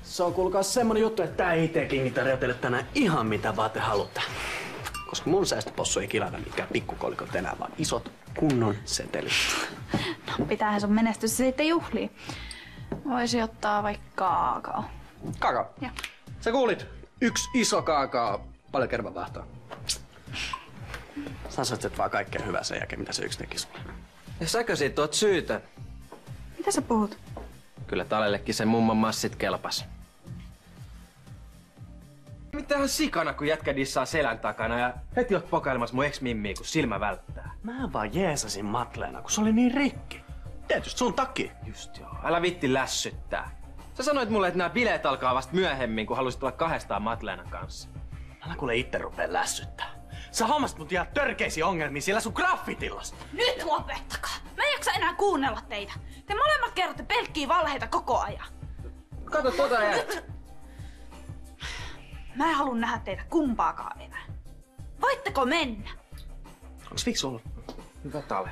Se on kuulkaa semmonen juttu, että tää IT-kingi tarjoaa teille tänään ihan mitä vaan te haluatte. Koska mun säästöpossu ei kilata mikään pikkukolikot enää, vaan isot kunnon setelit. No, pitäähän sun menestys sitten juhliin. Voisi ottaa vaikka kaakao. Kaakao? Joo. Sä kuulit? 1 iso kaakao. Paljon kermavahtoa. Sä sanoit vaan kaikkea hyvää sen jälkeen, mitä se yksi teki sulle. Ja säkö siitä oot syytön? Mitä sä puhut? Kyllä Talellekin sen mumman massit kelpas. Mitähän sikana, kun jätkä dissaa selän takana ja heti oot pokailemassa mun ex-mimmiä, kun silmä välttää. Mä vaan jeesasin Matleena, kun se oli niin rikki. Tietysti sun takia. Just joo. Älä vitti lässyttää. Sä sanoit mulle, että nämä bileet alkaa vasta myöhemmin, kun halusit olla kahdestaan Matleenan kanssa. Älä kuule itse rupee lässyttää. Sä hommasit mut ihan törkeisiä ongelmia siellä sun graffitilassa. Nyt lopettakaa! Mä en jaksa enää kuunnella teitä. Te molemmat kerrotte pelkkiä valheita koko ajan. Kato tota jättä. Mä en halua nähdä teitä kumpaakaan enää. Voitteko mennä? Onks fiksu ollut? Hyvä Tale.